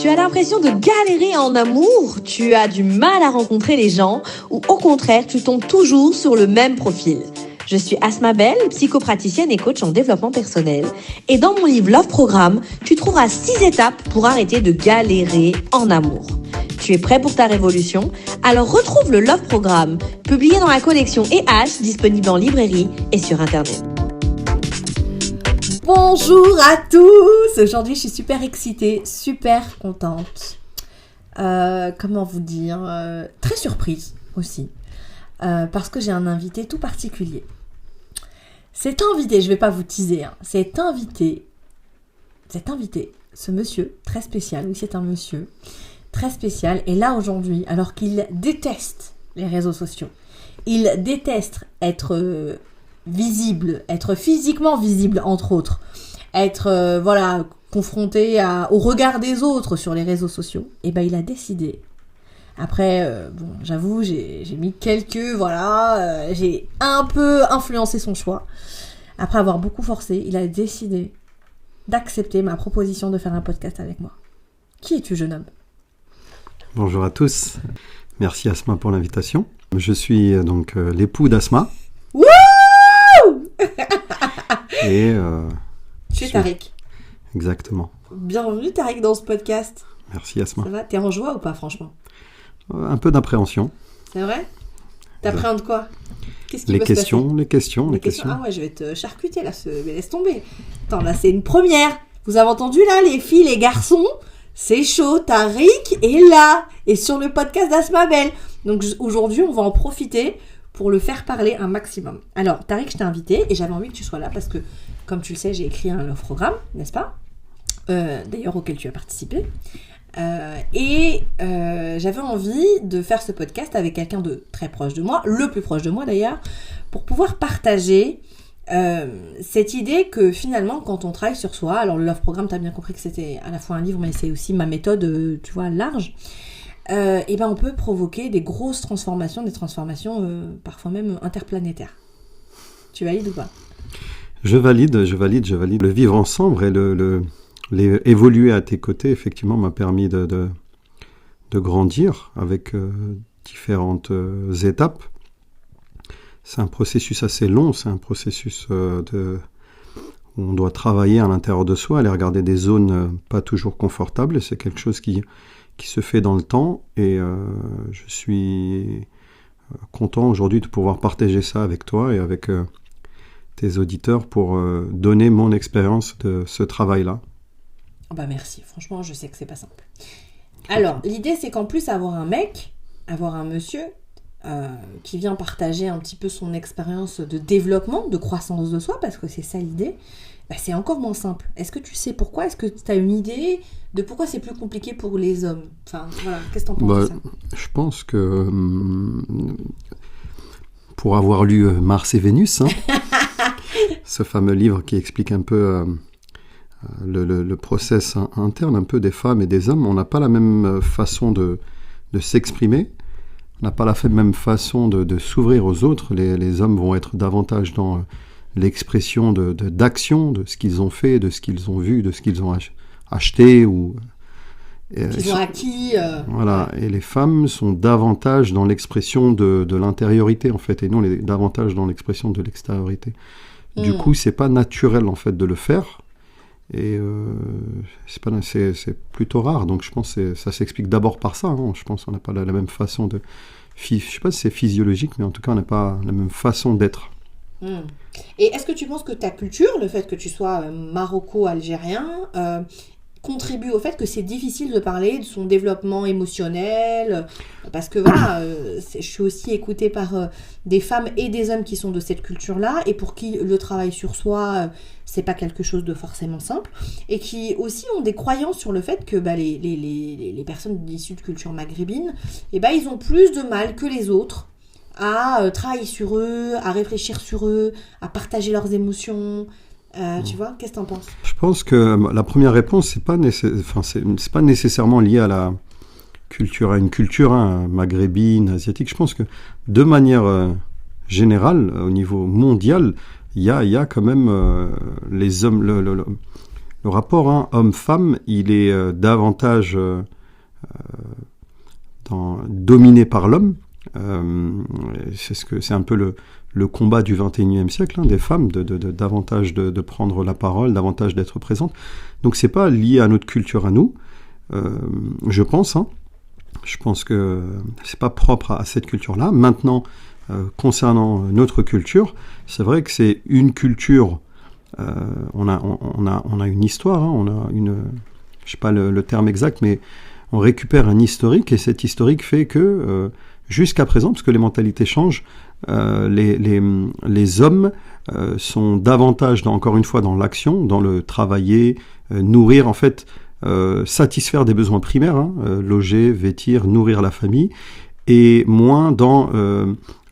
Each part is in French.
Tu as l'impression de galérer en amour? Tu as du mal à rencontrer les gens? Ou au contraire, tu tombes toujours sur le même profil? Je suis Asma Bell, psychopraticienne et coach en développement personnel. Et dans mon livre Love Programme, tu trouveras 6 étapes pour arrêter de galérer en amour. Tu es prêt pour ta révolution? Alors retrouve le Love Programme, publié dans la collection EH, disponible en librairie et sur Internet. Bonjour à tous! Aujourd'hui, je suis super excitée, super contente. Comment vous dire? Très surprise aussi. Parce que j'ai un invité tout particulier. Cet invité, je ne vais pas vous teaser, cet invité, ce monsieur très spécial, oui c'est un monsieur très spécial, est là aujourd'hui alors qu'il déteste les réseaux sociaux. Il déteste être visible, être physiquement visible entre autres, être confronté au regard des autres sur les réseaux sociaux. Et ben il a décidé. Après, j'avoue, j'ai mis j'ai un peu influencé son choix. Après avoir beaucoup forcé, il a décidé d'accepter ma proposition de faire un podcast avec moi. Qui es-tu, jeune homme? Bonjour à tous. Merci Asma pour l'invitation. Je suis donc l'époux d'Asma. Wouh! Et tu es Tariq. Exactement. Bienvenue Tariq dans ce podcast. Merci Asma. Ça va? T'es en joie ou pas, franchement? Un peu d'appréhension. C'est vrai? T'appréhendes quoi? Qu'est-ce qui les peut se questions, passer? les questions. Ah ouais, je vais te charcuter là, mais laisse tomber. Attends, là c'est une première. Vous avez entendu là, les filles, les garçons? C'est chaud, Tariq est là, et sur le podcast d'Asma Bell. Donc aujourd'hui, on va en profiter pour le faire parler un maximum. Alors, Tariq, je t'ai invité, et j'avais envie que tu sois là, parce que, comme tu le sais, j'ai écrit un Love Programme, n'est-ce pas? D'ailleurs, auquel tu as participé. J'avais envie de faire ce podcast avec quelqu'un de très proche de moi, le plus proche de moi d'ailleurs, pour pouvoir partager cette idée que finalement quand on travaille sur soi, alors le Love Programme, t'as bien compris que c'était à la fois un livre mais c'est aussi ma méthode, tu vois, large, on peut provoquer des grosses transformations, des transformations parfois même interplanétaires. Tu valides ou pas? Je valide. Le vivre ensemble et évoluer à tes côtés, effectivement, m'a permis de grandir avec différentes étapes. C'est un processus assez long, c'est un processus où on doit travailler à l'intérieur de soi, aller regarder des zones pas toujours confortables, et c'est quelque chose qui se fait dans le temps, et je suis content aujourd'hui de pouvoir partager ça avec toi et avec tes auditeurs pour donner mon expérience de ce travail-là. Bah merci, franchement je sais que c'est pas simple. Alors l'idée c'est qu'en plus avoir un monsieur qui vient partager un petit peu son expérience de développement, de croissance de soi, parce que c'est ça l'idée, c'est encore moins simple. Est-ce que tu sais pourquoi? Est-ce que tu as une idée de pourquoi c'est plus compliqué pour les hommes? Enfin voilà, qu'est-ce que t'en penses de ça? Je pense que pour avoir lu Mars et Vénus, ce fameux livre qui explique un peu le process interne un peu des femmes et des hommes, on n'a pas la même façon de s'exprimer, on n'a pas la même façon de s'ouvrir aux autres. Les hommes vont être davantage dans l'expression d'action, de ce qu'ils ont fait, de ce qu'ils ont vu, de ce qu'ils ont acheté ou qu'ils ont acquis. Voilà, et les femmes sont davantage dans l'expression de l'intériorité en fait, et non davantage dans l'expression de l'extériorité. Du coup, c'est pas naturel en fait de le faire. Et c'est plutôt rare, donc je pense que ça s'explique d'abord par ça. Je pense qu'on n'a pas la même façon de... Je sais pas si c'est physiologique, mais en tout cas on n'a pas la même façon d'être. Et est-ce que tu penses que ta culture, le fait que tu sois maroco-algérien, contribue au fait que c'est difficile de parler de son développement émotionnel, parce que voilà, je suis aussi écoutée par des femmes et des hommes qui sont de cette culture-là, et pour qui le travail sur soi, c'est pas quelque chose de forcément simple, et qui aussi ont des croyances sur le fait que les personnes issues de culture maghrébine, ils ont plus de mal que les autres à travailler sur eux, à réfléchir sur eux, à partager leurs émotions. Tu vois, qu'est-ce que t'en penses? Je pense que la première réponse, c'est pas nécessairement lié à la culture, à une culture maghrébine, asiatique. Je pense que de manière générale, au niveau mondial, il y a quand même les hommes, le rapport homme-femme, il est davantage dominé par l'homme. C'est un peu le combat du 21e siècle, des femmes, davantage de prendre la parole, davantage d'être présentes. Donc c'est pas lié à notre culture à nous, je pense. Je pense que c'est pas propre à cette culture-là. Maintenant, concernant notre culture, c'est vrai que c'est une culture. On a une histoire, on a je sais pas le terme exact, mais on récupère un historique, et cet historique fait que jusqu'à présent, parce que les mentalités changent, les hommes sont davantage, encore une fois, dans l'action, dans le travailler, nourrir, en fait, satisfaire des besoins primaires, loger, vêtir, nourrir la famille, et moins dans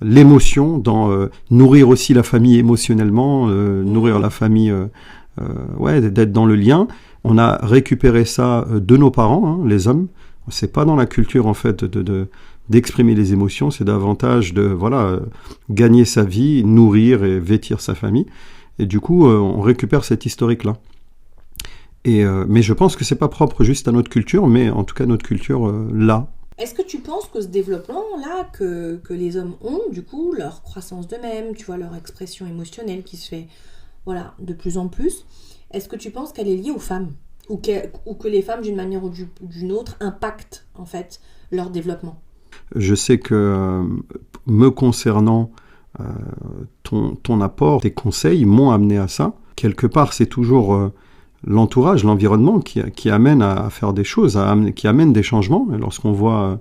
l'émotion, dans nourrir aussi la famille émotionnellement, nourrir la famille, d'être dans le lien. On a récupéré ça de nos parents, les hommes. C'est pas dans la culture, en fait, d'exprimer les émotions, c'est davantage de gagner sa vie, nourrir et vêtir sa famille. Et du coup, on récupère cet historique-là. Mais je pense que c'est pas propre juste à notre culture, mais en tout cas notre culture là. Est-ce que tu penses que ce développement-là que les hommes ont, du coup, leur croissance d'eux-mêmes, tu vois, leur expression émotionnelle qui se fait de plus en plus, est-ce que tu penses qu'elle est liée aux femmes ou que les femmes, d'une manière ou d'une autre, impactent en fait leur développement? Je sais que me concernant, ton apport, tes conseils m'ont amené à ça. Quelque part, c'est toujours l'entourage, l'environnement qui amène à faire des choses, qui amène des changements. Et lorsqu'on voit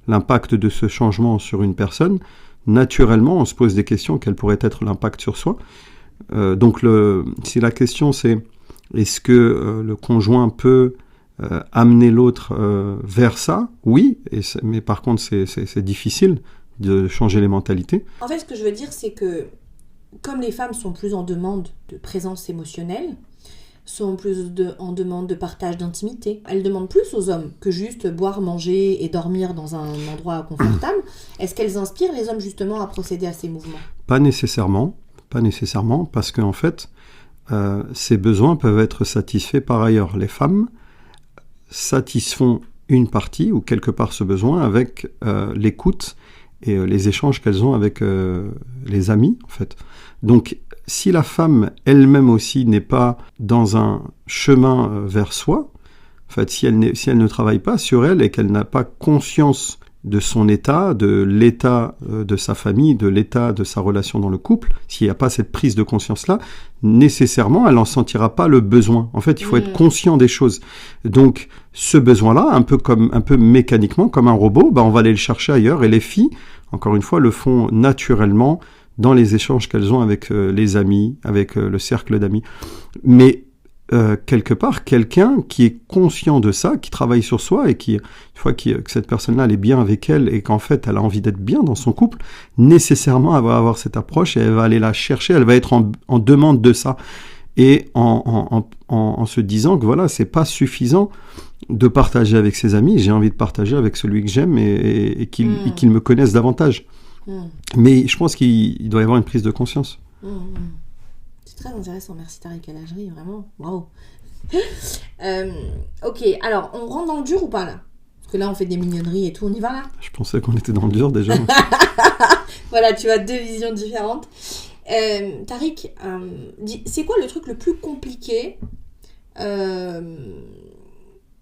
l'impact de ce changement sur une personne, naturellement, on se pose des questions, quel pourrait être l'impact sur soi. Donc, si la question c'est est-ce que le conjoint peut amener l'autre vers ça? Oui, mais par contre, c'est difficile de changer les mentalités. En fait, ce que je veux dire, c'est que comme les femmes sont plus en demande de présence émotionnelle, sont plus en demande de partage d'intimité, elles demandent plus aux hommes que juste boire, manger et dormir dans un endroit confortable. Est-ce qu'elles inspirent les hommes justement à procéder à ces mouvements? Pas nécessairement, parce qu'en fait, ces besoins peuvent être satisfaits par ailleurs. Les femmes satisfont une partie ou quelque part ce besoin avec l'écoute et les échanges qu'elles ont avec les amis, en fait. Donc, si la femme elle-même aussi n'est pas dans un chemin vers soi, en fait, si elle ne travaille pas sur elle et qu'elle n'a pas conscience de son état, de l'état de sa famille, de l'état de sa relation dans le couple, s'il n'y a pas cette prise de conscience-là, nécessairement, elle n'en sentira pas le besoin. En fait, il faut être conscient des choses. Donc, ce besoin-là, un peu mécaniquement, comme un robot, on va aller le chercher ailleurs. Et les filles, encore une fois, le font naturellement dans les échanges qu'elles ont avec les amis, avec le cercle d'amis. Mais quelque part, quelqu'un qui est conscient de ça, qui travaille sur soi et une fois que cette personne-là, elle est bien avec elle et qu'en fait, elle a envie d'être bien dans son couple, nécessairement, elle va avoir cette approche et elle va aller la chercher, elle va être en demande de ça. Et en se disant que c'est pas suffisant de partager avec ses amis, j'ai envie de partager avec celui que j'aime et qu'il me connaisse davantage. Mais je pense qu'il doit y avoir une prise de conscience. C'est très intéressant, merci Tariq El-Hajri, vraiment, waouh. Ok, alors on rentre dans le dur ou pas là? Parce que là on fait des mignonneries et tout, on y va là? Je pensais qu'on était dans le dur déjà. Voilà, tu as deux visions différentes. Tariq, c'est quoi le truc le plus compliqué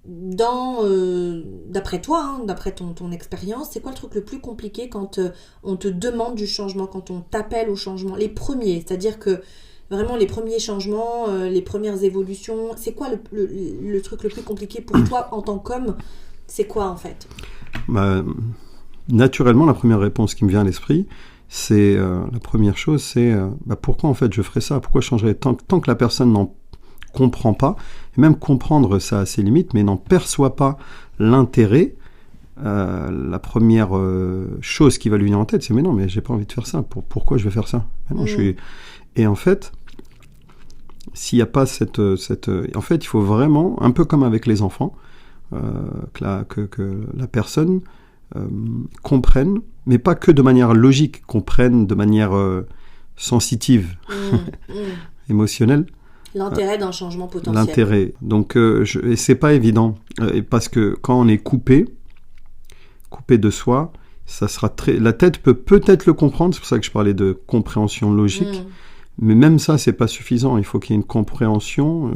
d'après toi, d'après ton expérience, c'est quoi le truc le plus compliqué quand on te demande du changement, quand on t'appelle au changement? Les premiers, c'est-à-dire que vraiment les premiers changements, les premières évolutions, c'est quoi le truc le plus compliqué pour toi en tant qu'homme? C'est quoi en fait? Naturellement, la première réponse qui me vient à l'esprit, c'est la première chose, c'est pourquoi en fait je ferais ça? Pourquoi je changerais? Tant que la personne n'en comprend pas, et même comprendre ça a ses limites, mais n'en perçoit pas l'intérêt, la première chose qui va lui venir en tête, c'est mais non, mais j'ai pas envie de faire ça, pourquoi je vais faire ça? Non, Et en fait, s'il n'y a pas cette... En fait, il faut vraiment, un peu comme avec les enfants, que la personne comprenne, mais pas que de manière logique, comprenne de manière sensitive, émotionnelle. L'intérêt d'un changement potentiel. L'intérêt. Donc, et c'est pas évident. Parce que quand on est coupé de soi, ça sera la tête peut peut-être le comprendre. C'est pour ça que je parlais de compréhension logique. Mais même ça, c'est pas suffisant. Il faut qu'il y ait une compréhension,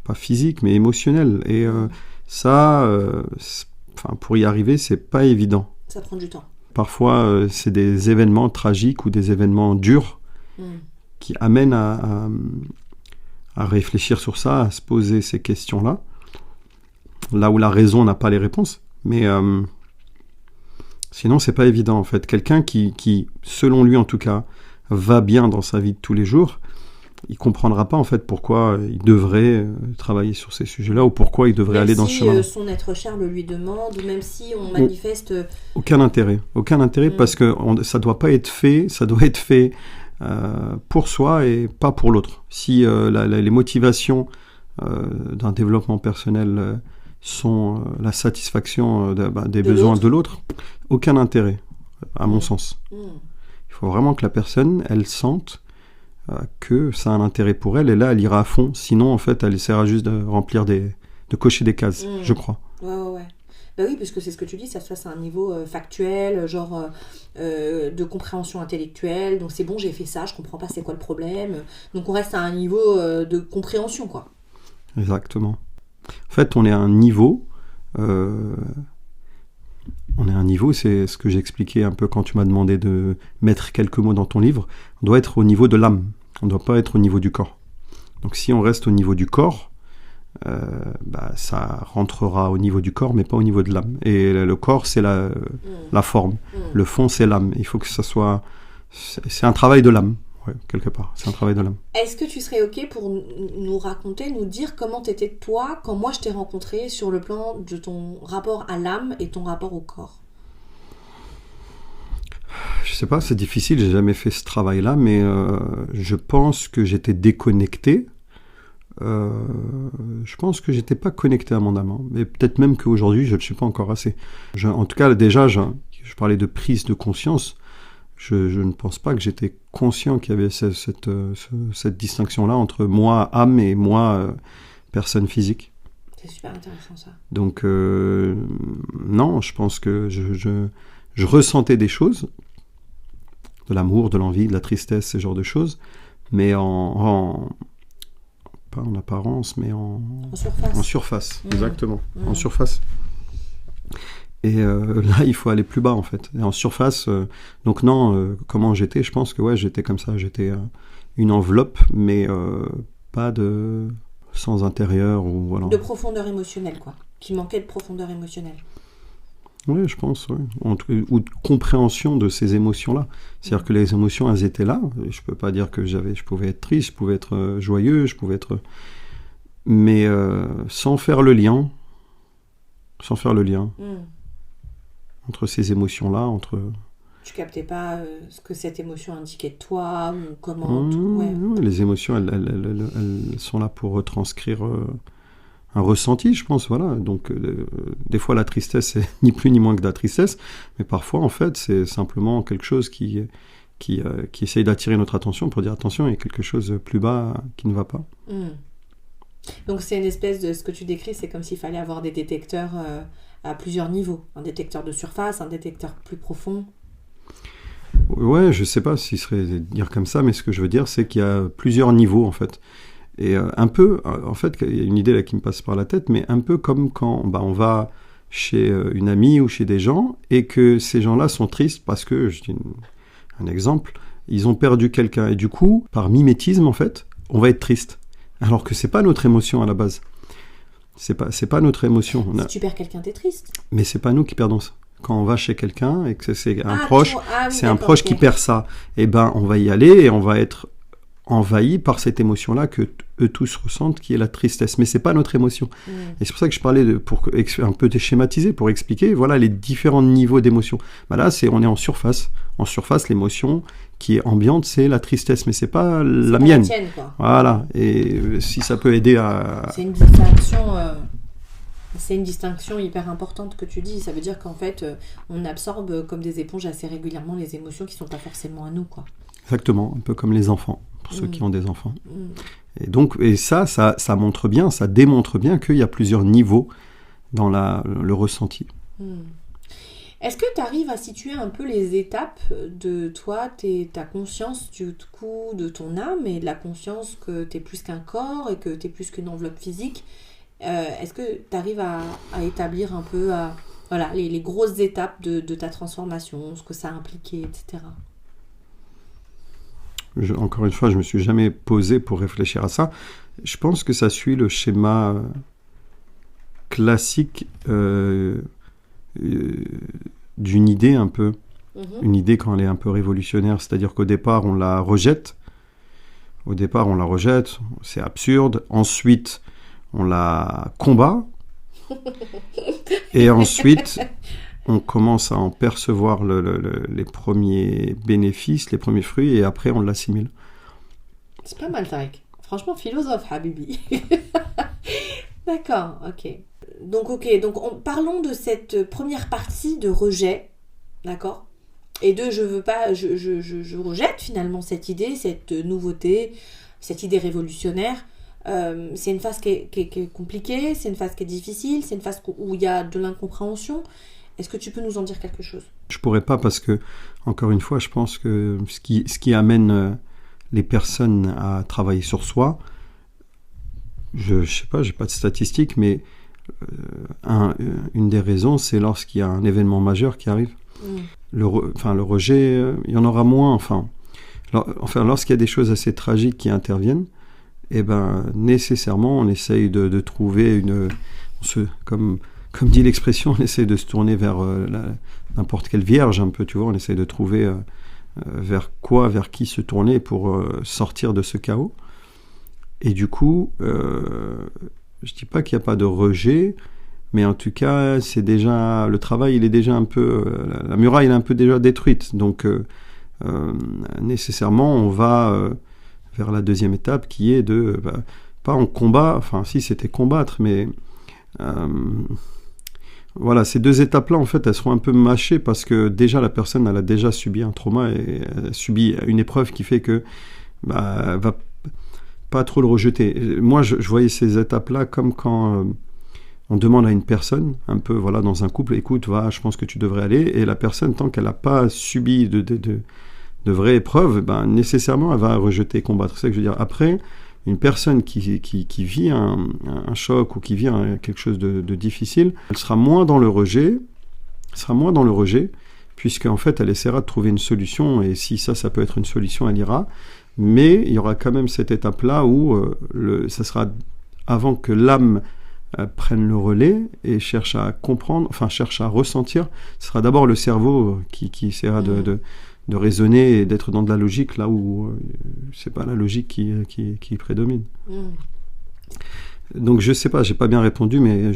pas physique, mais émotionnelle. Et ça, pour y arriver, c'est pas évident. Ça prend du temps. Parfois, c'est des événements tragiques ou des événements durs qui amènent à réfléchir sur ça, à se poser ces questions-là, là où la raison n'a pas les réponses. Mais sinon, c'est pas évident, en fait. Quelqu'un qui, selon lui en tout cas, va bien dans sa vie de tous les jours, il comprendra pas, en fait, pourquoi il devrait travailler sur ces sujets-là ou pourquoi il devrait aller dans ce chemin. Même si son être cher le lui demande, ou même si on manifeste... Aucun intérêt, parce que ça doit pas être fait, ça doit être fait pour soi et pas pour l'autre. Si les motivations d'un développement personnel sont la satisfaction des besoins de l'autre, aucun intérêt, à mon sens. Il faut vraiment que la personne, elle sente que ça a un intérêt pour elle, et là, elle ira à fond. Sinon, en fait, elle essaiera juste de cocher des cases, je crois. Ouais. Bah oui, parce que c'est ce que tu dis, ça se passe à un niveau factuel, genre de compréhension intellectuelle. Donc c'est bon, j'ai fait ça, je comprends pas c'est quoi le problème. Donc on reste à un niveau de compréhension, quoi. Exactement. En fait, on est à un niveau... c'est ce que j'expliquais un peu quand tu m'as demandé de mettre quelques mots dans ton livre. On doit être au niveau de l'âme, on ne doit pas être au niveau du corps. Donc si on reste au niveau du corps, ça rentrera au niveau du corps, mais pas au niveau de l'âme. Et le corps, c'est la forme. Le fond, c'est l'âme. Il faut que ça soit... C'est un travail de l'âme, quelque part. C'est un travail de l'âme. Est-ce que tu serais OK pour nous raconter, nous dire comment t'étais toi quand moi je t'ai rencontré sur le plan de ton rapport à l'âme et ton rapport au corps? Je sais pas, c'est difficile, j'ai jamais fait ce travail-là, mais je pense que j'étais déconnecté. Je pense que j'étais pas connecté à mon âme, hein. Mais peut-être même qu'aujourd'hui je ne le suis pas encore assez. En tout cas, déjà, je parlais de prise de conscience. Je ne pense pas que j'étais conscient qu'il y avait cette distinction-là entre moi, âme, et moi, personne physique. C'est super intéressant, ça. Donc, non, je pense que je ressentais des choses, de l'amour, de l'envie, de la tristesse, ce genre de choses, mais pas en apparence, mais en surface. En surface, exactement. En surface. Et là, il faut aller plus bas, en fait. Et en surface, donc non, comment j'étais, je pense que j'étais comme ça. J'étais une enveloppe, mais pas de sens intérieur. Ou, voilà. De profondeur émotionnelle, quoi. Qui manquait de profondeur émotionnelle. Oui, je pense, oui. Ou de compréhension de ces émotions-là. C'est-à-dire que les émotions, elles étaient là. Je peux pas dire que je pouvais être triste, je pouvais être joyeux, je pouvais être... Mais sans faire le lien. Entre ces émotions-là, Tu captais pas ce que cette émotion indiquait de toi, ou comment... Les émotions, elles sont là pour retranscrire un ressenti, je pense, voilà. Donc, des fois, la tristesse, c'est ni plus ni moins que de la tristesse, mais parfois, en fait, c'est simplement quelque chose qui essaye d'attirer notre attention pour dire, attention, il y a quelque chose plus bas qui ne va pas. Donc, c'est une espèce de... Ce que tu décris, c'est comme s'il fallait avoir des détecteurs à plusieurs niveaux. Un détecteur de surface, un détecteur plus profond. Ouais, je sais pas s'il serait dire comme ça, mais ce que je veux dire, c'est qu'il y a plusieurs niveaux, en fait. Et un peu, en fait, il y a une idée là qui me passe par la tête, mais un peu comme quand on va chez une amie ou chez des gens, et que ces gens-là sont tristes parce que, je dis un exemple, ils ont perdu quelqu'un. Et du coup, par mimétisme, en fait, on va être triste. Alors que c'est pas notre émotion à la base. C'est pas notre émotion. Si tu perds quelqu'un, t'es triste. Mais c'est pas nous qui perdons ça. Quand on va chez quelqu'un et que c'est un proche, un proche qui perd ça, et on va y aller et on va être envahi par cette émotion-là que eux tous ressentent, qui est la tristesse. Mais c'est pas notre émotion. Et c'est pour ça que je parlais pour un peu schématiser, pour expliquer, voilà, les différents niveaux d'émotion. Là, on est en surface. En surface, l'émotion qui est ambiante, c'est la tristesse, mais c'est pas la mienne. La tienne, quoi. Voilà. Et si ça peut aider à... C'est une distinction hyper importante que tu dis. Ça veut dire qu'en fait, on absorbe comme des éponges assez régulièrement les émotions qui sont pas forcément à nous, quoi. Exactement, un peu comme les enfants, pour ceux qui ont des enfants. Et ça montre bien, ça démontre bien qu'il y a plusieurs niveaux dans le ressenti. Est-ce que tu arrives à situer un peu les étapes de toi, ta conscience du coup de ton âme et de la conscience que tu es plus qu'un corps et que tu es plus qu'une enveloppe physique? Est-ce que tu arrives à établir un peu voilà, les grosses étapes de ta transformation, ce que ça a impliqué, etc. Encore une fois, je ne me suis jamais posé pour réfléchir à ça. Je pense que ça suit le schéma classique d'une idée un peu. Une idée quand elle est un peu révolutionnaire, c'est-à-dire qu'au départ, on la rejette. C'est absurde. Ensuite, on la combat. Et ensuite, on commence à en percevoir les premiers bénéfices, les premiers fruits, et après, on l'assimile. C'est pas mal, Tarek. Franchement, philosophe, Habibi. D'accord, ok. Donc, parlons de cette première partie de rejet, d'accord ? Et je rejette finalement cette idée, cette nouveauté, cette idée révolutionnaire. C'est une phase qui est compliquée, c'est une phase qui est difficile, c'est une phase où il y a de l'incompréhension. Est-ce que tu peux nous en dire quelque chose ? Je pourrais pas parce que, encore une fois, je pense que ce qui amène les personnes à travailler sur soi, je sais pas, j'ai pas de statistiques, mais une des raisons, c'est lorsqu'il y a un événement majeur qui arrive. Le rejet, il y en aura moins. Lorsqu'il y a des choses assez tragiques qui interviennent, eh ben, nécessairement, on essaye de trouver comme dit l'expression, on essaye de se tourner vers n'importe quelle vierge, un peu, tu vois, on essaye de trouver vers qui se tourner pour sortir de ce chaos. Et du coup, je dis pas qu'il n'y a pas de rejet, mais en tout cas, c'est déjà le travail, il est déjà un peu, la muraille, elle est un peu déjà détruite. Donc, nécessairement, on va vers la deuxième étape qui est pas en combat, enfin, si c'était combattre, mais voilà, ces deux étapes-là, en fait, elles seront un peu mâchées parce que déjà, la personne, elle a déjà subi un trauma et elle a subi une épreuve qui fait que elle va pas trop le rejeter. Moi, je voyais ces étapes-là comme quand on demande à une personne, un peu, voilà, dans un couple, écoute, je pense que tu devrais aller, et la personne, tant qu'elle n'a pas subi de vraies épreuves, nécessairement, elle va rejeter et combattre. C'est ça que je veux dire. Après, une personne qui vit un choc ou qui vit quelque chose de difficile, elle sera moins dans le rejet, puisqu'en fait, elle essaiera de trouver une solution, et si ça peut être une solution, elle ira. Mais il y aura quand même cette étape-là où ça sera avant que l'âme prenne le relais et cherche à comprendre, cherche à ressentir. Ce sera d'abord le cerveau qui essaiera de raisonner et d'être dans de la logique là où c'est pas la logique qui prédomine. Donc je sais pas, j'ai pas bien répondu, mais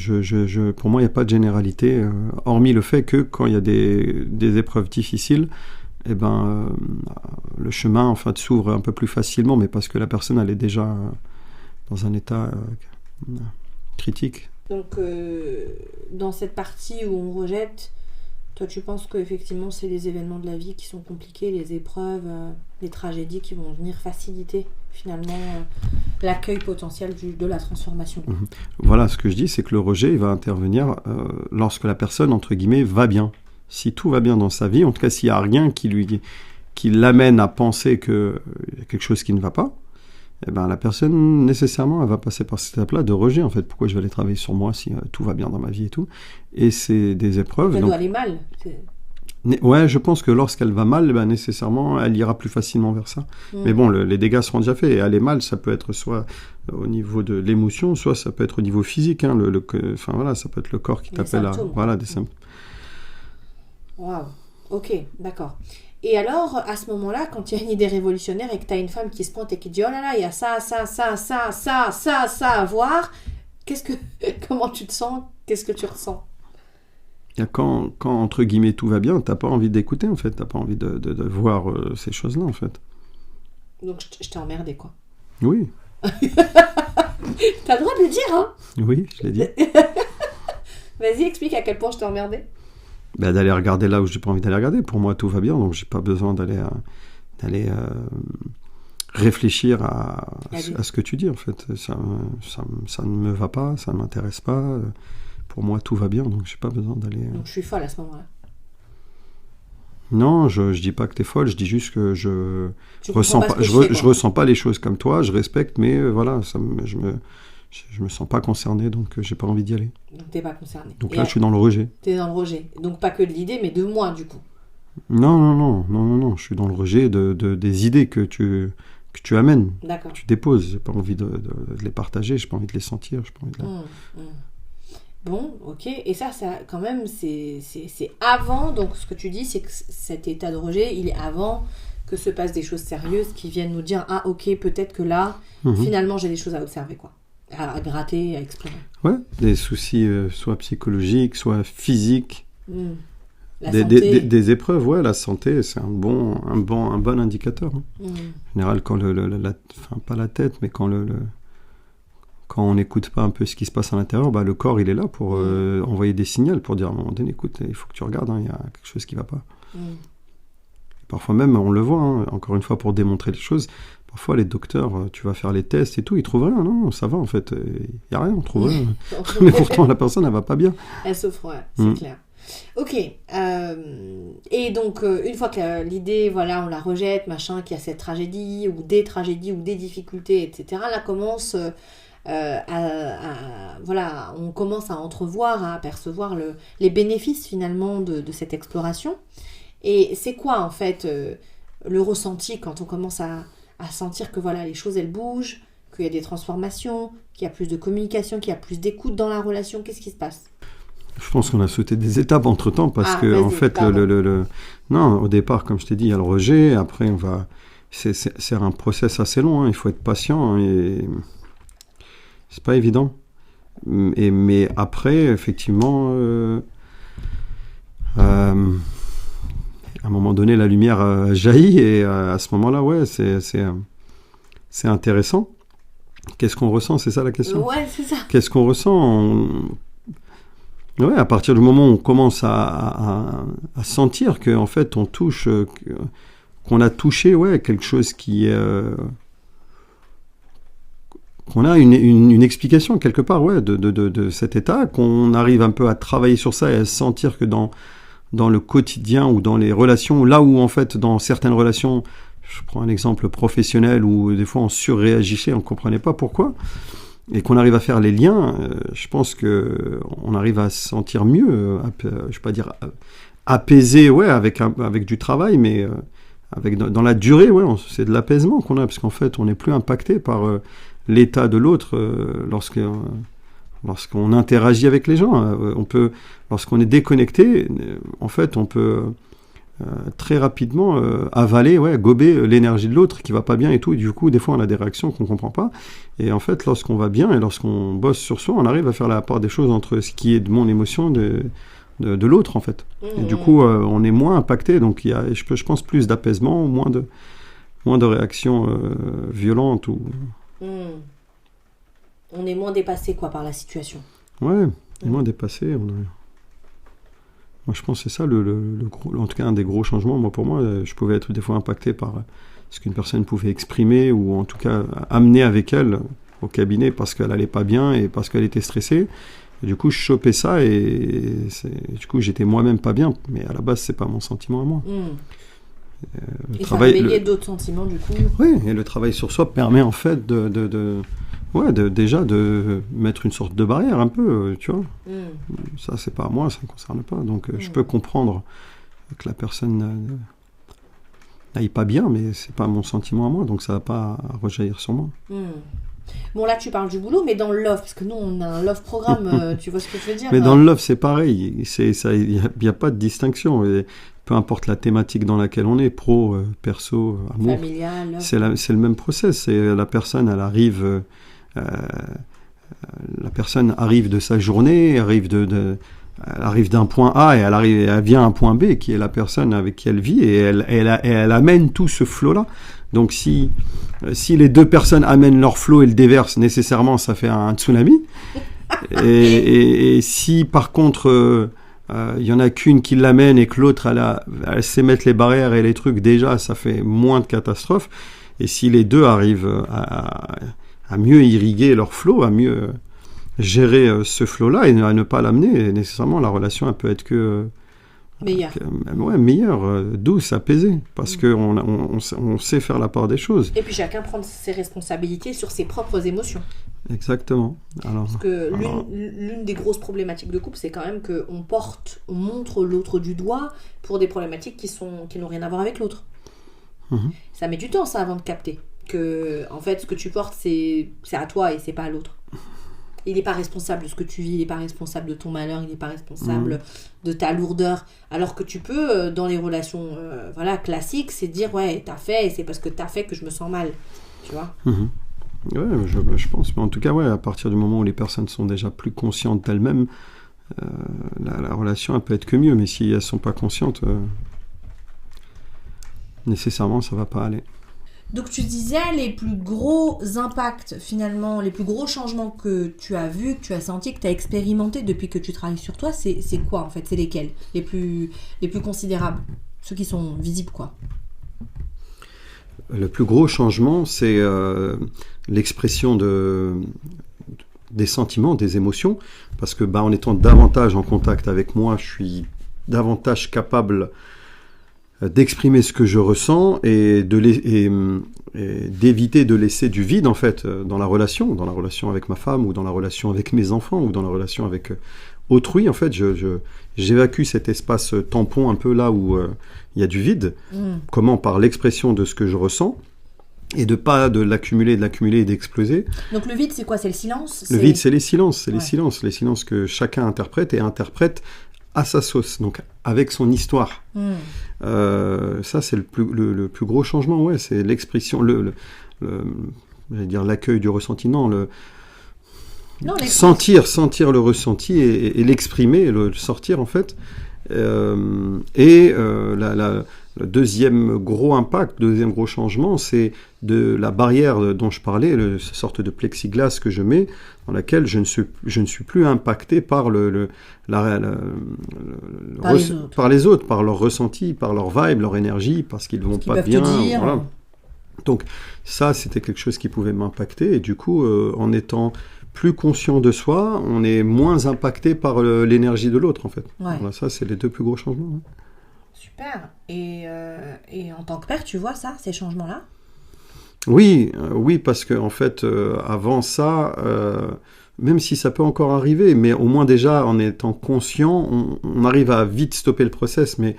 pour moi il n'y a pas de généralité, hormis le fait que quand il y a des épreuves difficiles, eh ben, le chemin s'ouvre un peu plus facilement, mais parce que la personne elle est déjà dans un état critique. Donc dans cette partie où on rejette, toi tu penses qu'effectivement c'est les événements de la vie qui sont compliqués, les épreuves, les tragédies qui vont venir faciliter finalement l'accueil potentiel de la transformation. Voilà, ce que je dis, c'est que le rejet il va intervenir lorsque la personne, entre guillemets, va bien. Si tout va bien dans sa vie, en tout cas s'il n'y a rien qui l'amène à penser qu'il y a quelque chose qui ne va pas, eh ben, la personne, nécessairement, elle va passer par cette étape-là de rejet, en fait. Pourquoi je vais aller travailler sur moi si tout va bien dans ma vie et tout. Et c'est des épreuves. Elle doit aller mal. Ouais, je pense que lorsqu'elle va mal, ben, nécessairement, elle ira plus facilement vers ça. Mais bon, les dégâts seront déjà faits. Et aller mal, ça peut être soit au niveau de l'émotion, soit ça peut être au niveau physique. Hein, voilà, ça peut être le corps qui t'appelle à... Voilà, des symptômes. Waouh, ok, d'accord. Et alors, à ce moment-là, quand il y a une idée révolutionnaire et que tu as une femme qui se pointe et qui dit « Oh là là, il y a ça à voir », comment tu te sens ? Qu'est-ce que tu ressens ? Quand, entre guillemets, tout va bien, t'as pas envie d'écouter, en fait. T'as pas envie de voir ces choses-là, en fait. Donc, je t'ai emmerdé, quoi. Oui. T'as le droit de le dire, hein ? Oui, je l'ai dit. Vas-y, explique à quel point je t'ai emmerdé. D'aller regarder là où j'ai pas envie d'aller regarder. Pour moi, tout va bien, donc j'ai pas besoin d'aller réfléchir à ce que tu dis, en fait. Ça ne me va pas, ça ne m'intéresse pas. Pour moi, tout va bien, donc j'ai pas besoin d'aller... Donc je suis folle à ce moment-là. Non, je dis pas que t'es folle, je dis juste que je ressens pas les choses comme toi, je respecte, mais voilà, je me sens pas concerné, donc j'ai pas envie d'y aller. Donc t'es pas concerné. Donc là, je suis dans le rejet. T'es dans le rejet. Donc pas que de l'idée, mais de moi, du coup. Non, je suis dans le rejet des idées que tu amènes, D'accord. que tu déposes. J'ai pas envie de les partager, j'ai pas envie de les sentir, j'ai pas envie de... Bon, ok. Et ça quand même, c'est avant. Donc, ce que tu dis, c'est que cet état de rejet, il est avant que se passent des choses sérieuses qui viennent nous dire, ah, ok, peut-être que là, finalement, j'ai des choses à observer, quoi. À gratter, à exprimer. Ouais, des soucis soit psychologiques, soit physiques. La santé. Des épreuves, ouais, la santé, c'est un bon indicateur. Hein. En général, quand pas la tête, mais quand on n'écoute pas un peu ce qui se passe à l'intérieur, le corps, il est là pour envoyer des signaux, pour dire à un moment donné, écoute, il faut que tu regardes, il y a quelque chose qui ne va pas. Parfois même, on le voit, encore une fois, pour démontrer les choses, parfois les docteurs, tu vas faire les tests et tout, ils trouvent rien, non, ça va en fait, il n'y a rien, on trouve rien. Mais pourtant, la personne, elle ne va pas bien. Elle souffre, ouais, c'est clair. Ok, et donc une fois que l'idée, voilà, on la rejette, machin, qu'il y a cette tragédie ou des difficultés, etc., là commence... voilà, on commence à entrevoir, à apercevoir les bénéfices finalement de cette exploration. Et c'est quoi en fait le ressenti quand on commence à sentir que voilà, les choses elles bougent, qu'il y a des transformations, qu'il y a plus de communication, qu'il y a plus d'écoute dans la relation? Qu'est-ce qui se passe? Je pense qu'on a sauté des étapes entre temps parce que en fait non, au départ, comme je t'ai dit, il y a le rejet, après on va, c'est un process assez long, il faut être patient et c'est pas évident. Mais après, effectivement, à un moment donné, la lumière jaillit et à ce moment-là, ouais, c'est intéressant. Qu'est-ce qu'on ressent? C'est ça la question? Ouais, c'est ça. Qu'est-ce qu'on ressent? Ouais, à partir du moment où on commence à sentir qu'en fait, on touche, qu'on a touché, ouais, quelque chose qui est... qu'on a une explication quelque part, ouais, de cet état, qu'on arrive un peu à travailler sur ça et à sentir que dans le quotidien ou dans les relations, là où en fait dans certaines relations, je prends un exemple professionnel où des fois on surréagissait, on ne comprenait pas pourquoi, et qu'on arrive à faire les liens, je pense qu'on arrive à se sentir mieux, je ne vais pas dire apaisé, ouais, avec du travail, mais dans la durée, ouais, c'est de l'apaisement qu'on a, parce qu'en fait on n'est plus impacté par... l'état de l'autre lorsqu'on interagit avec les gens. Lorsqu'on est déconnecté, en fait, on peut très rapidement avaler, ouais, gober l'énergie de l'autre qui va pas bien et tout. Et du coup, des fois, on a des réactions qu'on comprend pas. Et en fait, lorsqu'on va bien et lorsqu'on bosse sur soi, on arrive à faire la part des choses entre ce qui est de mon émotion de l'autre, en fait. Et du coup, on est moins impacté. Donc, il y a, je pense, plus d'apaisement, moins de réactions violentes ou... On est moins dépassé quoi par la situation. Ouais, moins dépassé. Moi, je pense que c'est ça le gros, en tout cas un des gros changements. Moi, pour moi, je pouvais être des fois impacté par ce qu'une personne pouvait exprimer ou en tout cas amener avec elle au cabinet parce qu'elle allait pas bien et parce qu'elle était stressée. Et du coup, je chopais ça et du coup, j'étais moi-même pas bien. Mais à la base, c'est pas mon sentiment à moi. Et ça réveillait d'autres sentiments du coup. Oui, et le travail sur soi permet en fait déjà de mettre une sorte de barrière un peu, tu vois. Ça, c'est pas à moi, ça ne me concerne pas. Donc, je peux comprendre que la personne n'aille pas bien, mais c'est pas mon sentiment à moi, donc ça va pas rejaillir sur moi. Bon, là, tu parles du boulot, mais dans le love, parce que nous, on a un love programme, tu vois ce que je veux dire? Mais dans le love, c'est pareil, il n'y a pas de distinction. Et peu importe la thématique dans laquelle on est, pro, perso, amour, familial, c'est le même process. La personne, elle arrive... la personne arrive de sa journée, elle arrive d'un point A et elle vient à un point B qui est la personne avec qui elle vit et elle amène tout ce flot-là. Donc si les deux personnes amènent leur flot et le déversent, nécessairement ça fait un tsunami. et si par contre il y en a qu'une qui l'amène et que l'autre elle sait mettre les barrières et les trucs, déjà ça fait moins de catastrophes. Et si les deux arrivent à mieux irriguer leur flot, à mieux gérer ce flot-là et à ne pas l'amener, nécessairement, la relation, elle peut être que... Meilleure. Meilleure, douce, apaisée, parce qu'on sait faire la part des choses. Et puis chacun prend ses responsabilités sur ses propres émotions. Exactement. Parce que l'une des grosses problématiques de couple, c'est quand même qu'on montre l'autre du doigt pour des problématiques qui n'ont rien à voir avec l'autre. Ça met du temps, ça, avant de capter que, en fait, ce que tu portes, c'est à toi et c'est pas à l'autre. Il n'est pas responsable de ce que tu vis, il n'est pas responsable de ton malheur, il n'est pas responsable de ta lourdeur. Alors que tu peux, dans les relations classiques, c'est dire, ouais, t'as fait, et c'est parce que t'as fait que je me sens mal. Tu vois ? Ouais, je pense. Mais en tout cas, ouais, à partir du moment où les personnes sont déjà plus conscientes d'elles-mêmes, la relation, elle peut être que mieux. Mais si elles ne sont pas conscientes, nécessairement, ça ne va pas aller. Donc tu disais les plus gros impacts finalement, les plus gros changements que tu as vus, que tu as sentis, que tu as expérimenté depuis que tu travailles sur toi, c'est quoi en fait ? C'est lesquels ? Les plus considérables ? Ceux qui sont visibles quoi ? Le plus gros changement, c'est l'expression des sentiments, des émotions, parce que en étant davantage en contact avec moi, je suis davantage capable d'exprimer ce que je ressens et d'éviter de laisser du vide en fait dans la relation avec ma femme ou dans la relation avec mes enfants ou dans la relation avec autrui. En fait, j'évacue cet espace tampon un peu là où il y a du vide. Comment ? Par l'expression de ce que je ressens et de l'accumuler et d'exploser. Donc le vide, c'est quoi ? C'est le silence ? Le vide, c'est les silences. Les silences que chacun interprète à sa sauce, donc avec son histoire. Ça, c'est le plus gros changement, ouais, c'est l'expression, j'allais dire l'accueil du ressenti, sentir le ressenti et l'exprimer, le sortir en fait. Le deuxième gros impact, deuxième gros changement, c'est de la barrière dont je parlais, cette sorte de plexiglas que je mets, dans laquelle je ne suis plus impacté par par les autres, par leur ressenti, par leur vibe, leur énergie, parce qu'ils ne vont pas bien. Voilà. Donc ça, c'était quelque chose qui pouvait m'impacter, et du coup, en étant plus conscient de soi, on est moins impacté par l'énergie de l'autre, en fait. Ouais. Voilà, ça, c'est les deux plus gros changements. Hein. Super. Et en tant que père, tu vois ça, ces changements-là ? Oui, parce que en fait, avant ça, même si ça peut encore arriver, mais au moins déjà en étant conscient, on arrive à vite stopper le process. Mais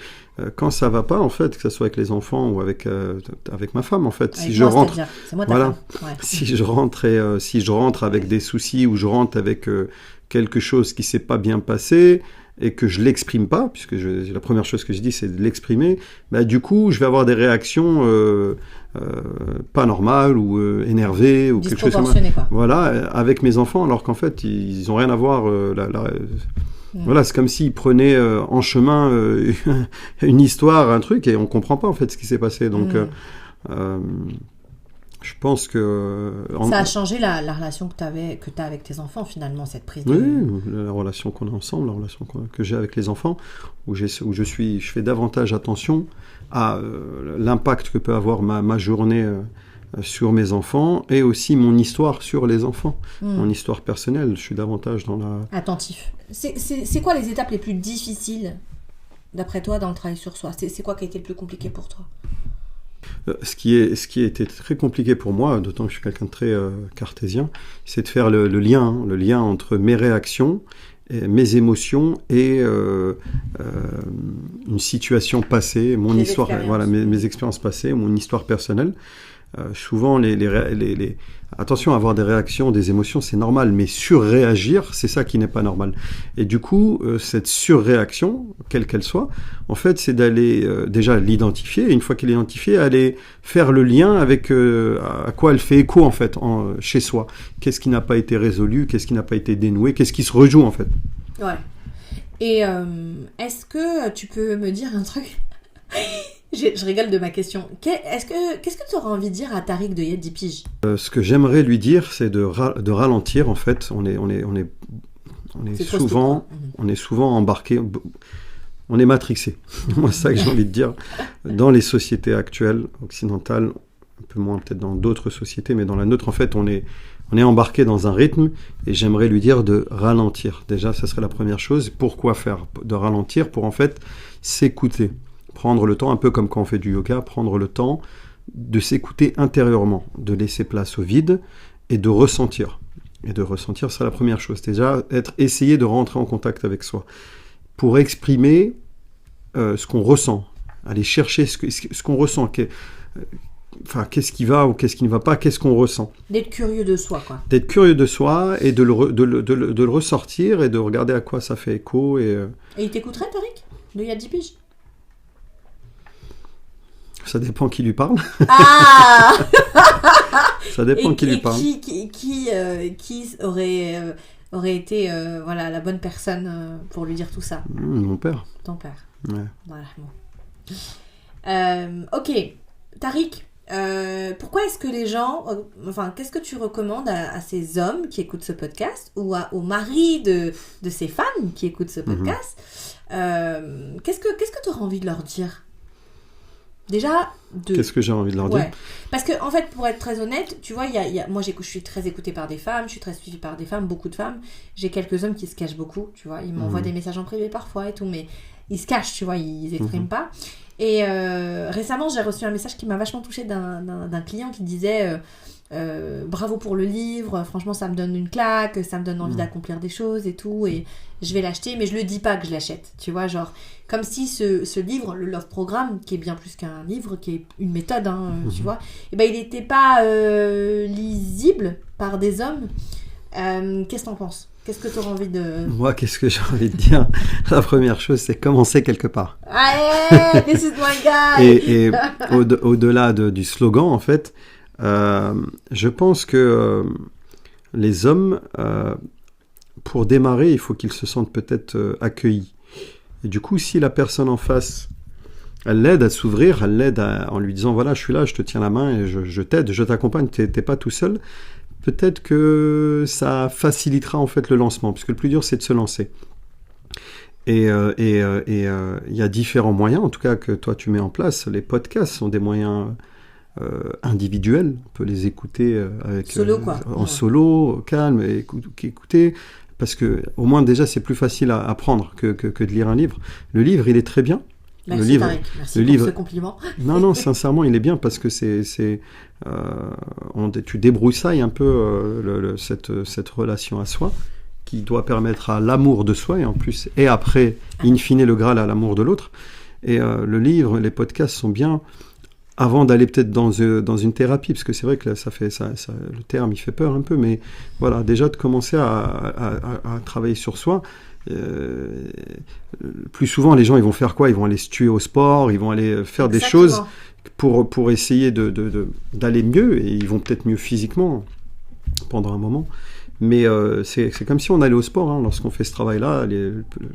quand ça va pas, en fait, que ce soit avec les enfants ou avec ma femme, en fait, si je rentre, c'est moi ta femme. Ouais. si je rentre avec des soucis ou je rentre avec quelque chose qui s'est pas bien passé et que je l'exprime pas, puisque la première chose que je dis, c'est de l'exprimer, du coup, je vais avoir des réactions pas normales ou énervées ou quelque chose comme ça. Voilà, avec mes enfants, alors qu'en fait, ils n'ont rien à voir. Voilà, c'est comme s'ils prenaient en chemin une histoire, un truc, et on comprend pas en fait ce qui s'est passé. Donc, je pense que... Ça a changé la relation que tu as avec tes enfants, finalement, cette prise de... Oui, la relation qu'on a ensemble, la relation que j'ai avec les enfants, où je fais davantage attention à l'impact que peut avoir ma journée sur mes enfants, et aussi mon histoire sur les enfants, mon histoire personnelle. Je suis davantage dans la... Attentif. C'est quoi les étapes les plus difficiles, d'après toi, dans le travail sur soi ? C'est quoi qui a été le plus compliqué pour toi ? Ce qui a été très compliqué pour moi, d'autant que je suis quelqu'un de très cartésien, c'est de faire le lien entre mes réactions, mes émotions et une situation passée, mon histoire, voilà, mes expériences passées, mon histoire personnelle. Souvent, attention, avoir des réactions, des émotions, c'est normal, mais surréagir, c'est ça qui n'est pas normal. Et du coup, cette surréaction, quelle qu'elle soit, en fait, c'est d'aller déjà l'identifier, et une fois qu'elle est identifiée, aller faire le lien avec à quoi elle fait écho, en fait, chez soi. Qu'est-ce qui n'a pas été résolu, qu'est-ce qui n'a pas été dénoué, qu'est-ce qui se rejoue, en fait. Ouais. Et est-ce que tu peux me dire un truc ? Je rigole de ma question. Qu'est-ce que tu auras envie de dire à Tariq de 10 piges ? Ce que j'aimerais lui dire, c'est de ralentir. En fait, on est souvent embarqué, on est matrixé. Moi, c'est ça que j'ai envie de dire. Dans les sociétés actuelles, occidentales, un peu moins peut-être dans d'autres sociétés, mais dans la nôtre, en fait, on est embarqué dans un rythme, et j'aimerais lui dire de ralentir. Déjà, ça serait la première chose. Pourquoi faire de ralentir? Pour en fait s'écouter. Prendre le temps, un peu comme quand on fait du yoga, prendre le temps de s'écouter intérieurement, de laisser place au vide et de ressentir. Et de ressentir, c'est la première chose. Déjà, essayer de rentrer en contact avec soi. Pour exprimer ce qu'on ressent. Aller chercher ce qu'on ressent. Qu'est-ce qui va ou qu'est-ce qui ne va pas, qu'est-ce qu'on ressent. D'être curieux de soi, quoi. D'être curieux de soi et de le ressortir et de regarder à quoi ça fait écho. Et il t'écouterait, Tariq, de il y a 10 piges? Ça dépend qui lui parle. Ah. Ça dépend qui lui parle. Qui aurait été la bonne personne pour lui dire tout ça? Mon père. Ton père. Ouais. Voilà. Ok, Tariq, pourquoi est-ce que les gens... qu'est-ce que tu recommandes à ces hommes qui écoutent ce podcast ou aux maris de ces femmes qui écoutent ce podcast? Qu'est-ce que tu auras envie de leur dire? Déjà, qu'est-ce que j'ai envie de leur dire? Parce que, en fait, pour être très honnête, tu vois, moi, je suis très écoutée par des femmes, je suis très suivie par des femmes, beaucoup de femmes. J'ai quelques hommes qui se cachent beaucoup, tu vois. Ils m'envoient des messages en privé parfois et tout, mais ils se cachent, tu vois, ils n'expriment pas. Et récemment, j'ai reçu un message qui m'a vachement touchée d'un client qui disait bravo pour le livre, franchement, ça me donne une claque, ça me donne envie d'accomplir des choses et tout, et je vais l'acheter, mais je le dis pas que je l'achète, tu vois, genre, comme si ce livre, le Love Programme, qui est bien plus qu'un livre, qui est une méthode, tu vois, et ben il n'était pas lisible par des hommes. Qu'est-ce que t'en penses? Qu'est-ce que tu auras envie de... Moi, qu'est-ce que j'ai envie de dire? La première chose, c'est commencer quelque part. Allez, this is my guy. Et au-delà du slogan, en fait, je pense que les hommes, pour démarrer, il faut qu'ils se sentent peut-être accueillis. Et du coup, si la personne en face, elle l'aide à s'ouvrir, elle l'aide en lui disant, voilà, je suis là, je te tiens la main et je t'aide, je t'accompagne, t'es pas tout seul, peut-être que ça facilitera en fait le lancement, parce que le plus dur, c'est de se lancer. Et il y a différents moyens, en tout cas, que toi, tu mets en place. Les podcasts sont des moyens individuels. On peut les écouter en solo, au calme, et écouter. Parce que, au moins, déjà, c'est plus facile à apprendre que de lire un livre. Le livre, il est très bien. Merci, Tariq. Merci pour ce compliment. Non, sincèrement, il est bien parce que tu débroussailles un peu cette relation à soi qui doit permettre à l'amour de soi et en plus, et après, in fine, le Graal à l'amour de l'autre. Et le livre, les podcasts sont bien avant d'aller peut-être dans une thérapie, parce que c'est vrai que là, le terme, il fait peur un peu, mais voilà, déjà de commencer à travailler sur soi. Plus souvent, les gens, ils vont faire quoi? Ils vont aller se tuer au sport, ils vont aller faire des choses pour essayer d'aller mieux, et ils vont peut-être mieux physiquement pendant un moment. Mais c'est comme si on allait au sport, lorsqu'on fait ce travail-là, aller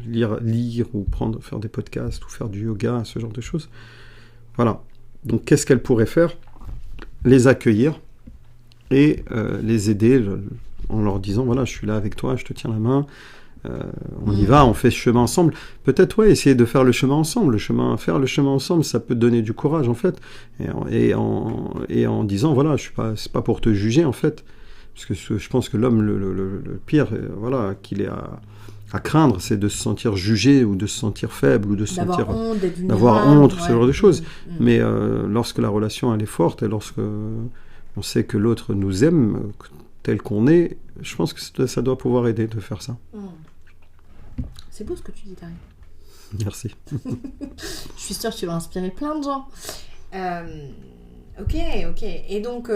lire ou faire des podcasts ou faire du yoga, ce genre de choses. Voilà. Donc, qu'est-ce qu'elle pourrait faire? Les accueillir et les aider en leur disant, voilà, je suis là avec toi, je te tiens la main, on y va, on fait ce chemin ensemble. Peut-être, essayer de faire le chemin ensemble. Faire le chemin ensemble, ça peut te donner du courage, en fait. Et en disant, voilà, c'est pas pour te juger, en fait. Parce que je pense que l'homme, le pire, qu'il est à craindre, c'est de se sentir jugé ou de se sentir faible ou d'avoir honte, ce genre de choses. Mais lorsque la relation elle est forte et lorsque on sait que l'autre nous aime tel qu'on est, je pense que ça doit pouvoir aider de faire ça. C'est beau ce que tu dis, Tariq. Merci. Je suis sûre que tu vas inspirer plein de gens. Ok. Et donc,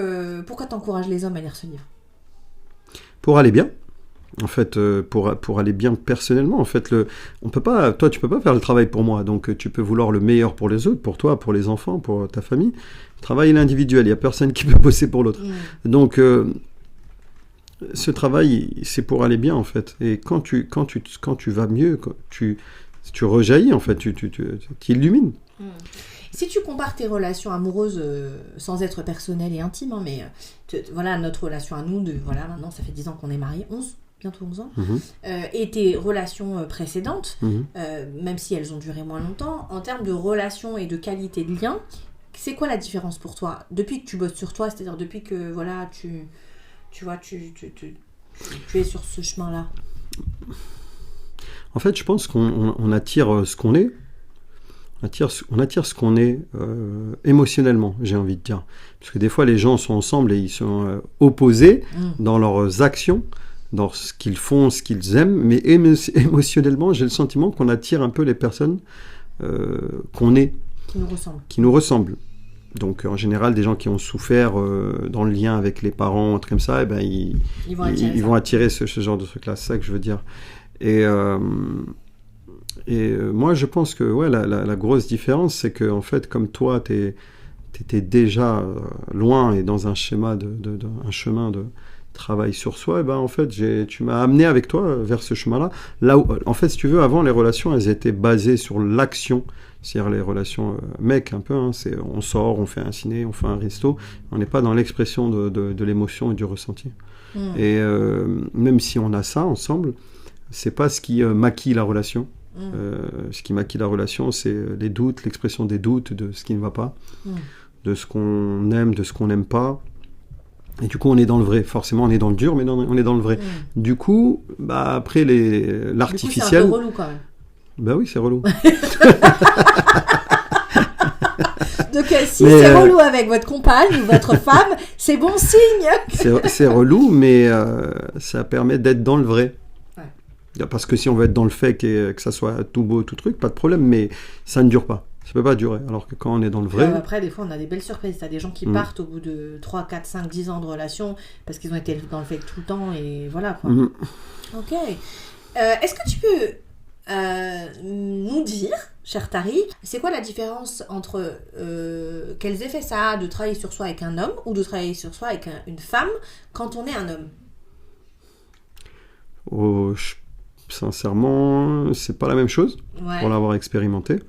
pourquoi t'encourages les hommes à lire ce livre? Pour aller bien. En fait, pour aller bien personnellement, en fait, tu peux pas faire le travail pour moi, donc tu peux vouloir le meilleur pour les autres, pour toi, pour les enfants, pour ta famille. Le travail est individuel, il n'y a personne qui peut bosser pour l'autre. Donc, ce travail, c'est pour aller bien, en fait. Et quand tu vas mieux, quand tu rejaillis, en fait, tu t'illumines. Si tu compares tes relations amoureuses, sans être personnelles et intimes, mais voilà, notre relation à nous, maintenant, ça fait 10 ans qu'on est mariés, bientôt 11 ans, et tes relations précédentes, même si elles ont duré moins longtemps, en termes de relations et de qualité de lien, C'est quoi la différence pour toi depuis que tu bosses sur toi, c'est-à-dire depuis que voilà tu vois tu es sur ce chemin-là? En fait, je pense qu'on attire ce qu'on est. On attire ce qu'on est émotionnellement, j'ai envie de dire. Parce que des fois, les gens sont ensemble et ils sont opposés dans leurs actions, dans ce qu'ils font, ce qu'ils aiment. Mais émotionnellement, j'ai le sentiment qu'on attire un peu les personnes qu'on est. Qui nous ressemblent. Donc, en général, des gens qui ont souffert dans le lien avec les parents, un truc comme ça, eh ben, ils vont attirer ce genre de truc-là. C'est ça que je veux dire. Et moi, je pense que la grosse différence, c'est que en fait, comme toi, t'étais déjà loin et dans un chemin de travail sur soi, et ben en fait, tu m'as amené avec toi vers ce chemin-là. Là où, en fait, si tu veux, avant, les relations, elles étaient basées sur l'action. C'est-à-dire les relations mecs, un peu. Hein, c'est on sort, on fait un ciné, on fait un resto. On n'est pas dans l'expression de l'émotion et du ressenti. Et même si on a ça ensemble, c'est pas ce qui maquille la relation. Ce qui maquille la relation, c'est les doutes, l'expression des doutes, de ce qui ne va pas, de ce qu'on aime, de ce qu'on n'aime pas. Et du coup, on est dans le vrai. Forcément, on est dans le dur, mais on est dans le vrai. Du coup, après l'artificiel... Du coup, c'est un peu relou quand même. Bah oui, c'est relou. Donc si c'est relou avec votre compagne ou votre femme, c'est bon signe. C'est relou, mais ça permet d'être dans le vrai. Parce que si on veut être dans le fait que ça soit tout beau, tout truc, pas de problème, mais ça ne dure pas. Ça peut pas durer. Alors que quand on est dans le vrai... Après, des fois, on a des belles surprises. T'as des gens qui partent au bout de 3, 4, 5, 10 ans de relation parce qu'ils ont été dans le fait tout le temps et voilà quoi. Ok. Est-ce que tu peux nous dire, cher Tariq, c'est quoi la différence entre quels effets ça a de travailler sur soi avec un homme ou de travailler sur soi avec une femme quand on est un homme? Sincèrement, c'est pas la même chose pour l'avoir expérimenté.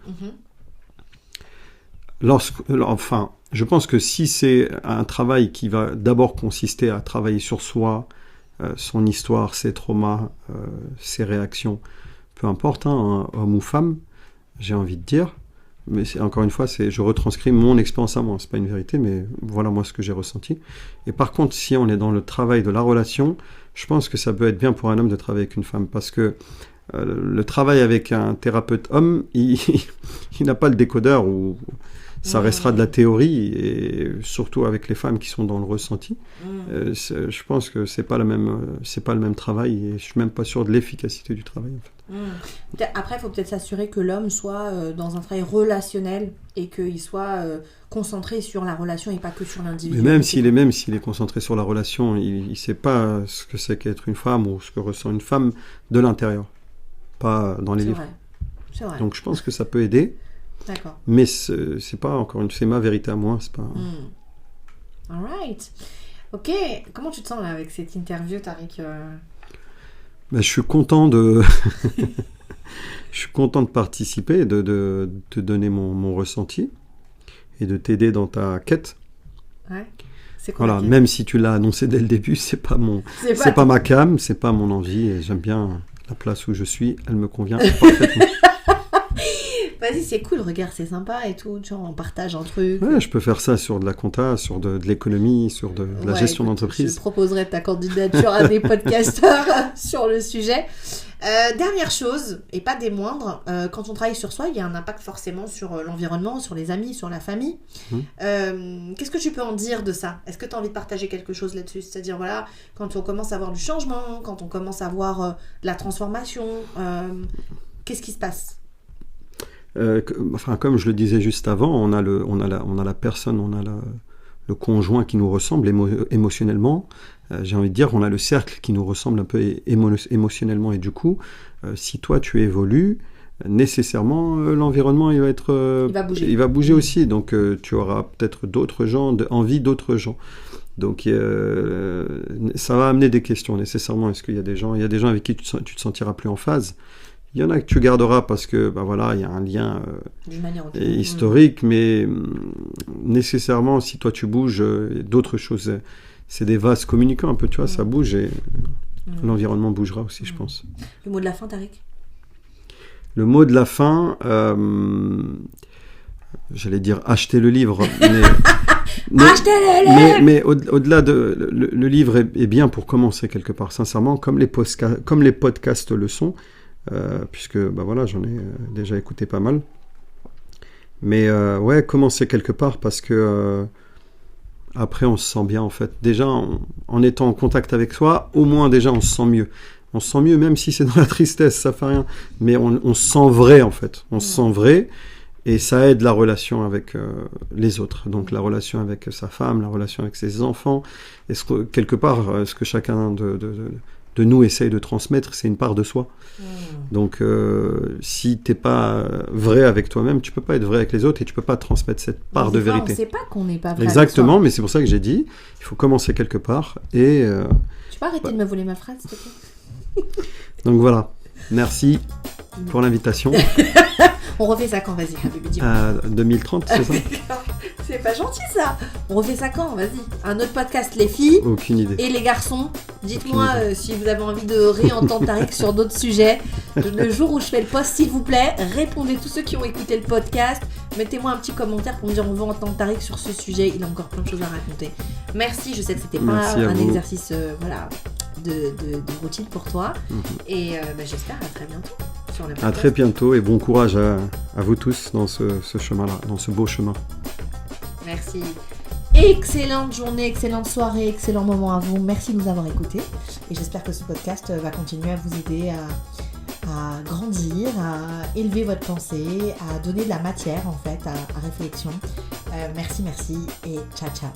Je pense que si c'est un travail qui va d'abord consister à travailler sur soi, son histoire, ses traumas, ses réactions, peu importe, hein, homme ou femme, j'ai envie de dire, mais encore une fois, je retranscris mon expérience à moi, c'est pas une vérité, mais voilà moi ce que j'ai ressenti. Et par contre, si on est dans le travail de la relation, je pense que ça peut être bien pour un homme de travailler avec une femme, parce que le travail avec un thérapeute homme, il n'a pas le décodeur, ou ça restera de la théorie, et surtout avec les femmes qui sont dans le ressenti. Je pense que c'est pas le même travail, et je suis même pas sûr de l'efficacité du travail, en fait. Après, il faut peut-être s'assurer que l'homme soit dans un travail relationnel et qu'il soit concentré sur la relation et pas que sur l'individu. Mais même s'il est concentré sur la relation, il sait pas ce que c'est qu'être une femme ou ce que ressent une femme de l'intérieur, pas dans les livres. C'est vrai. Donc je pense que ça peut aider. D'accord. Mais c'est pas c'est ma vérité à moi, c'est pas. Alright. Ok. Comment tu te sens là avec cette interview, Tariq? Je suis content de participer, de te donner mon ressenti et de t'aider dans ta quête. Ouais. C'est quoi voilà, même si tu l'as annoncé dès le début, c'est pas ma cam, c'est pas mon envie, et j'aime bien la place où je suis, elle me convient parfaitement. Vas-y, c'est cool, regarde, c'est sympa et tout, genre on partage un truc. Ouais, je peux faire ça sur de la compta, sur de l'économie, sur de la gestion d'entreprise. Je proposerai ta candidature à des podcasteurs sur le sujet. Dernière chose, et pas des moindres, quand on travaille sur soi, il y a un impact forcément sur l'environnement, sur les amis, sur la famille. Qu'est-ce que tu peux en dire de ça? Est-ce que tu as envie de partager quelque chose là-dessus? C'est-à-dire, voilà, quand on commence à voir du changement, quand on commence à voir de la transformation, qu'est-ce qui se passe? Comme je le disais juste avant, on a la personne, on a le conjoint qui nous ressemble émotionnellement. J'ai envie de dire, on a le cercle qui nous ressemble un peu émotionnellement, et du coup, si toi tu évolues, nécessairement l'environnement il va bouger aussi. Donc tu auras peut-être d'autres gens, envie d'autres gens. Donc ça va amener des questions nécessairement. Est-ce qu'il y a des gens avec qui tu te sentiras plus en phase? Il y en a que tu garderas parce que il y a un lien historique, mais nécessairement, si toi tu bouges, d'autres choses, c'est des vases communicants un peu, tu vois, ça bouge et l'environnement bougera aussi, je pense. Le mot de la fin, Tariq? Le mot de la fin, j'allais dire acheter le livre, Achetez le livre. mais au-delà de le livre est bien pour commencer quelque part, sincèrement, comme les podcasts le sont, puisque bah voilà, j'en ai déjà écouté pas mal. Mais ouais, commencer quelque part parce que après on se sent bien en fait. Déjà en étant en contact avec soi, au moins déjà on se sent mieux. On se sent mieux même si c'est dans la tristesse, ça fait rien. Mais on se sent vrai en fait. On se sent vrai et ça aide la relation avec les autres. Donc la relation avec sa femme, la relation avec ses enfants. Et quelque part, ce que chacun de nous essaye de transmettre, c'est une part de soi. Donc si t'es pas vrai avec toi-même, tu peux pas être vrai avec les autres et tu peux pas transmettre cette part de vérité. On sait pas qu'on n'est pas vrai. Exactement, mais c'est pour ça que j'ai dit, il faut commencer quelque part et... Tu peux arrêter de me voler ma phrase, s'il te plaît? Donc voilà, merci pour l'invitation. On refait ça quand? Vas-y, Habibi, dis-moi. 2030, c'est ça? C'est pas gentil ça. On refait ça quand? Vas-y. Un autre podcast, les filles. Aucune idée. Et les garçons. Dites-moi si vous avez envie de réentendre Tariq sur d'autres sujets. Le jour où je fais le post, s'il vous plaît, répondez tous ceux qui ont écouté le podcast. Mettez-moi un petit commentaire pour me dire on veut entendre Tariq sur ce sujet. Il a encore plein de choses à raconter. Merci. Je sais que c'était pas un exercice de routine pour toi. Et j'espère à très bientôt. À très bientôt et bon courage à vous tous dans ce chemin-là, dans ce beau chemin. Merci. Excellente journée, excellente soirée, excellent moment à vous. Merci de nous avoir écoutés. Et j'espère que ce podcast va continuer à vous aider à grandir, à élever votre pensée, à donner de la matière en fait, à réflexion. Merci et ciao.